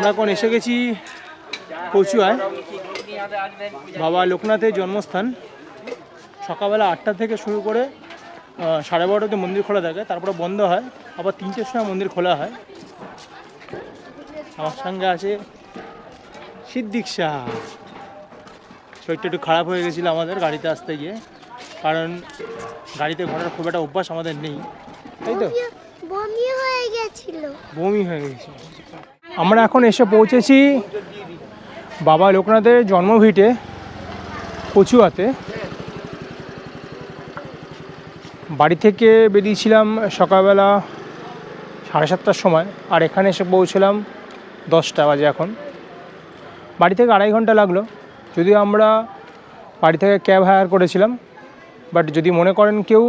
আমরা এখন এসে গেছি কচুয়ায়, বাবা লোকনাথের জন্মস্থান। সকালবেলা 8টা থেকে শুরু করে 12:30তে মন্দির খোলা থাকে, তারপরে বন্ধ হয়, আবার 3টের সময় মন্দির খোলা হয়। আমার সঙ্গে আছে সিদ্দিক শাহ। শরীরটা একটু খারাপ হয়ে গেছিলো আমাদের গাড়িতে আসতে গিয়ে, কারণ গাড়িতে ঘোরার খুব একটা অভ্যাস আমাদের নেই, তাই তো? বমি হয়ে গেছিল। আমরা এখন এসে পৌঁছেছি বাবা লোকনাথের জন্মভিটে কচুয়াতে। বাড়ি থেকে বেরিয়েছিলাম সকালবেলা 7:30টার সময়, আর এখানে এসে পৌঁছলাম 10টা বাজে। এখন বাড়ি থেকে 2.5 ঘন্টা লাগলো, যদিও আমরা বাড়ি থেকে ক্যাব হায়ার করেছিলাম। বাট যদি মনে করেন কেউ,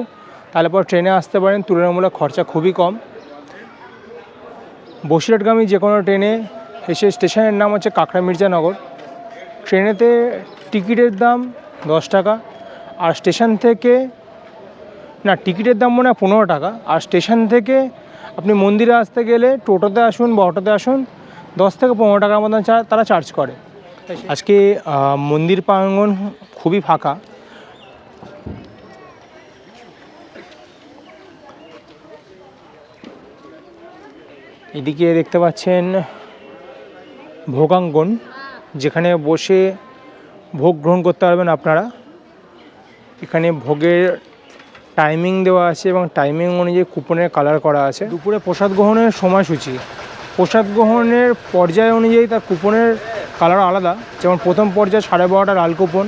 তাহলে পর ট্রেনে আসতে পারেন, তুলনামূলক খরচা খুবই কম। বসিরহাটগামী যে কোনো ট্রেনে এসে, স্টেশনের নাম হচ্ছে কাকড়া মির্জানগর। ট্রেনেতে টিকিটের দাম 10 টাকা, আর স্টেশন থেকে না, টিকিটের দাম মনে হয় 15 টাকা। আর স্টেশন থেকে আপনি মন্দিরে আসতে গেলে টোটোতে আসুন বা অটোতে আসুন, 10 থেকে 15 টাকার মতন তারা চার্জ করে। আজকে মন্দির প্রাঙ্গণ খুবই ফাঁকা। এদিকে দেখতে পাচ্ছেন ভোগাঙ্গন, যেখানে বসে ভোগ গ্রহণ করতে পারবেন আপনারা। এখানে ভোগের টাইমিং দেওয়া আছে এবং টাইমিং অনুযায়ী কুপনের কালার করা আছে। দুপুরে প্রসাদ গ্রহণের সময়সূচি, প্রসাদ গ্রহণের পর্যায় অনুযায়ী তার কুপনের কালার আলাদা। যেমন প্রথম পর্যায়ে 12:30 লাল কুপন,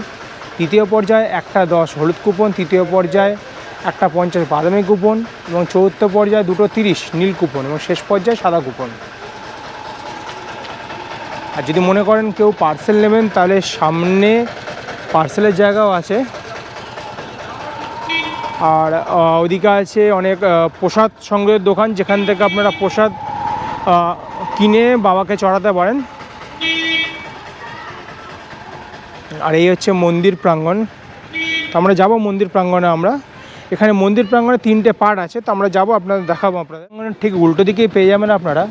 দ্বিতীয় পর্যায়ে 1:10 হলুদ কুপন, তৃতীয় পর্যায়ে 1:50 বাদামি কুপন, এবং চতুর্থ পর্যায়ে 2:30 নীল কুপন, এবং শেষ পর্যায়ে সাদা কুপন। আর যদি মনে করেন কেউ পার্সেল নেবেন, তাহলে সামনে পার্সেলের জায়গাও আছে। আর ওদিকে আছে অনেক প্রসাদ সংগ্রহের দোকান, যেখান থেকে আপনারা প্রসাদ কিনে বাবাকে চড়াতে পারেন। আর এই হচ্ছে মন্দির প্রাঙ্গণ। তো আমরা যাব মন্দির প্রাঙ্গণে। আমরা এখানে মন্দির প্রাঙ্গণে 3টে পার্ট আছে, তো আমরা যাবো, আপনাদের দেখাবো। আপনাদের ঠিক উল্টো দিকেই পেয়ে যাবেন আপনারা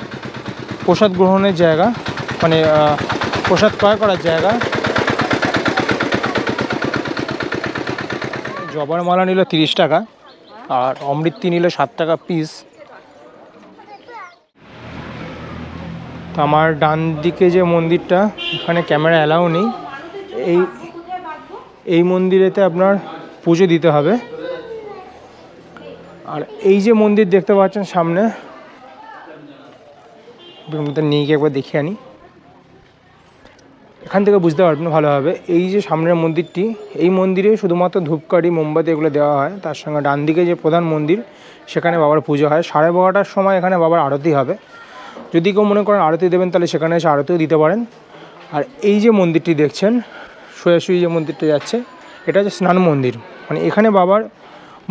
প্রসাদ গ্রহণের জায়গা, মানে প্রসাদ ক্রয় করার জায়গা। জবার মালা নিল 30 টাকা, আর অমৃতি নিল 7 টাকা পিস। তো আমার ডান দিকে যে মন্দিরটা, এখানে ক্যামেরা অ্যালাউ নেই। এই মন্দিরেতে আপনার পুজো দিতে হবে। আর এই যে মন্দির দেখতে পাচ্ছেন সামনে, নিয়ে গিয়ে একবার দেখে আনি, এখান থেকে বুঝতে পারবেন ভালোভাবে। এই যে সামনের মন্দিরটি, এই মন্দিরে শুধুমাত্র ধূপকাঠি মোমবাতি এগুলো দেওয়া হয়। তার সঙ্গে ডান দিকে যে প্রধান মন্দির, সেখানে বাবার পুজো হয়। 12:30টার সময় এখানে বাবার আরতি হবে। যদি কেউ মনে করেন আরতি দেবেন, তাহলে সেখানে এসে আরতিও দিতে পারেন। আর এই যে মন্দিরটি দেখছেন, সোজাসুজি যে মন্দিরটি যাচ্ছে, এটা হচ্ছে স্নান মন্দির। মানে এখানে বাবার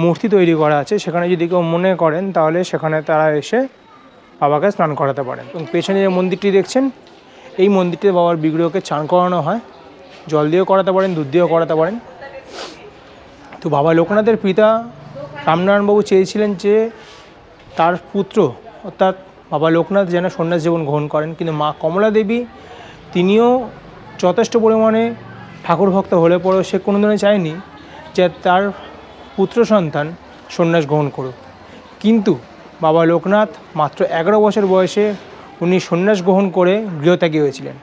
মূর্তি তৈরি করা আছে। সেখানে যদি কেউ মনে করেন, তাহলে সেখানে তারা এসে বাবাকে স্নান করাতে পারেন। এবং পেছনে যে মন্দিরটি দেখছেন, এই মন্দিরটিতে বাবার বিগ্রহকে চান করানো হয়। জল দিয়েও করাতে পারেন, দুধ দিয়েও করাতে পারেন। তো বাবা লোকনাথের পিতা রামনারায়ণবাবু চেয়েছিলেন যে তার পুত্র অর্থাৎ বাবা লোকনাথ যেন সন্ন্যাস জীবন গ্রহণ করেন, কিন্তু মা কমলা দেবী তিনিও যথেষ্ট পরিমাণে ঠাকুর ভক্ত হলে পরেও সে কোনোদিনও চায়নি যে তার পুত্র সন্তান সন্ন্যাস গ্রহণ করুক। কিন্তু বাবা লোকনাথ মাত্র 11 বছর বয়সে উনি সন্ন্যাস গ্রহণ করে গৃহত্যাগী হয়েছিলেন।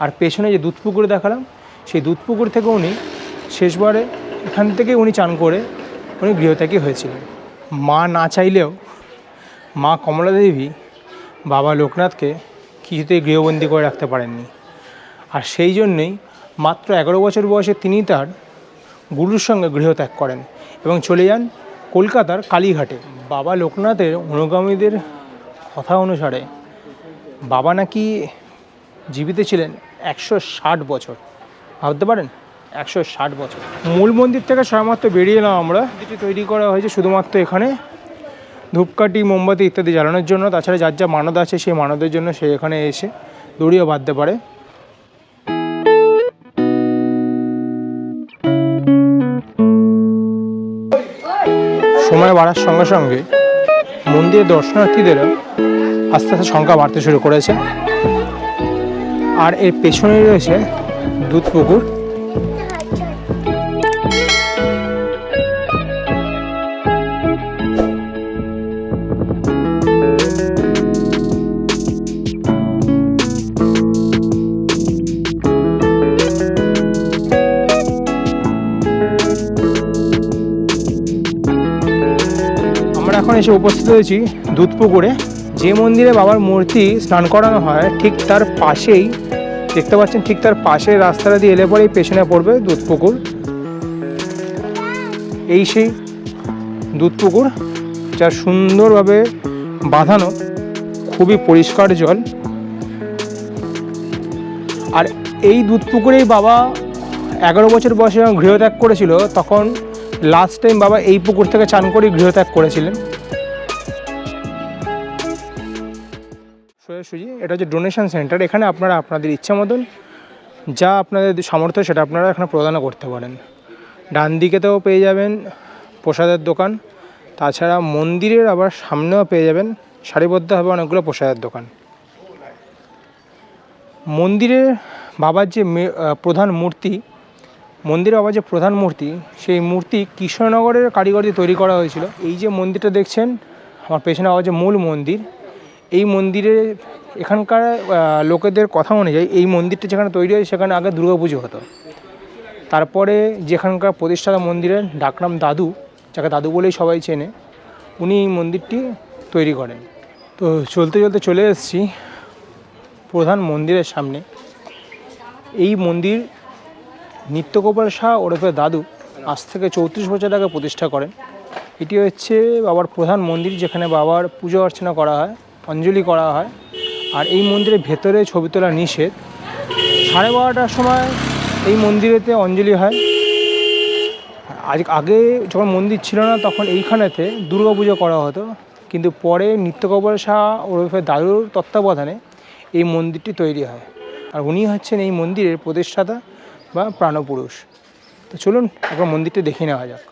আর পেছনে যে দুধপুকুর দেখালাম, সেই দুধপুকুর থেকে উনি শেষবারে এখান থেকে উনি চান করে উনি গৃহত্যাগী হয়েছিলেন। মা না চাইলেও মা কমলা দেবী বাবা লোকনাথকে কিছুতেই গৃহবন্দী করে রাখতে পারেননি। আর সেই জন্যেই মাত্র 11 বছর বয়সে তিনি তার গুরুর সঙ্গে গৃহত্যাগ করেন এবং চলে যান কলকাতার কালীঘাটে। বাবা লোকনাথের অনুগামীদের কথা অনুসারে বাবা নাকি জীবিত ছিলেন 160 বছর। ভাবতে পারেন, 160 বছর। মূল মন্দির থেকে সবেমাত্র বেরিয়ে এলাম আমরা। যেটি তৈরি করা হয়েছে শুধুমাত্র এখানে ধূপকাঠি মোমবাতি ইত্যাদি জ্বালানোর জন্য। তাছাড়া যার যা মানদ আছে সেই মানদের জন্য সে এখানে এসে দড়িও বাঁধতে পারে। সময় বাড়ার সঙ্গে সঙ্গে মন্দিরের দর্শনার্থীদেরও আস্তে আস্তে সংখ্যা বাড়তে শুরু করেছে। আর এর পেছনে রয়েছে দুধ পুকুর। আমরা এখন এসে উপস্থিত হয়েছি দুধ পুকুরে। যে মন্দিরে বাবার মূর্তি স্নান করানো হয় ঠিক তার পাশেই দেখতে পাচ্ছেন, ঠিক তার পাশে রাস্তাটা দিয়ে এলে পরেই পেছনে পড়বে দুধ পুকুর। এই সেই দুধ পুকুর, যা সুন্দরভাবে বাঁধানো, খুবই পরিষ্কার জল। আর এই দুধ পুকুরেই বাবা 11 বছর বয়সে যখন গৃহত্যাগ করেছিল, তখন লাস্ট টাইম বাবা এই পুকুর থেকে চান করে গৃহত্যাগ করেছিলেন। সোজাসুজি এটা হচ্ছে ডোনেশন সেন্টার। এখানে আপনারা আপনাদের ইচ্ছা মতন যা আপনাদের সামর্থ্য সেটা আপনারা এখানে প্রদান করতে পারেন। ডান দিকেতেও পেয়ে যাবেন প্রসাদের দোকান, তাছাড়া মন্দিরের আবার সামনেও পেয়ে যাবেন সারিবদ্ধভাবে অনেকগুলো প্রসাদের দোকান। মন্দিরে বাবার যে প্রধান মূর্তি, মন্দিরে বাবার যে প্রধান মূর্তি, সেই মূর্তি কৃষ্ণনগরের কারিগর দিয়ে তৈরি করা হয়েছিল। এই যে মন্দিরটা দেখছেন আমার পেছনে, বাবার যে মূল মন্দির, এই মন্দিরে এখানকার লোকেদের কথা অনুযায়ী এই মন্দিরটা যেখানে তৈরি হয় সেখানে আগে দুর্গাপুজো হতো। তারপরে যেখানকার প্রতিষ্ঠাতা মন্দিরের ডাকনাম দাদু, যাকে দাদু বলেই সবাই চেনে, উনি এই মন্দিরটি তৈরি করেন। তো চলতে চলতে চলে এসেছি প্রধান মন্দিরের সামনে। এই মন্দির নিত্যগোপাল শাহ ওরফে দাদু আজ থেকে 34 বছর আগে প্রতিষ্ঠা করেন। এটি হচ্ছে বাবার প্রধান মন্দির, যেখানে বাবার পুজো অর্চনা করা হয়, অঞ্জলি করা হয়। আর এই মন্দিরের ভেতরে ছবি তোলা নিষেধ। 12:30টার সময় এই মন্দিরেতে অঞ্জলি হয়। আগে যখন মন্দির ছিল না তখন এইখানেতে দুর্গা পুজো করা হতো, কিন্তু পরে নিত্যগোপাল শাহ ওরফে দাদুর তত্ত্বাবধানে এই মন্দিরটি তৈরি হয়। আর উনি হচ্ছেন এই মন্দিরের প্রতিষ্ঠাতা বা প্রাণপুরুষ। তো চলুন একবার মন্দিরটা দেখে নেওয়া যাক।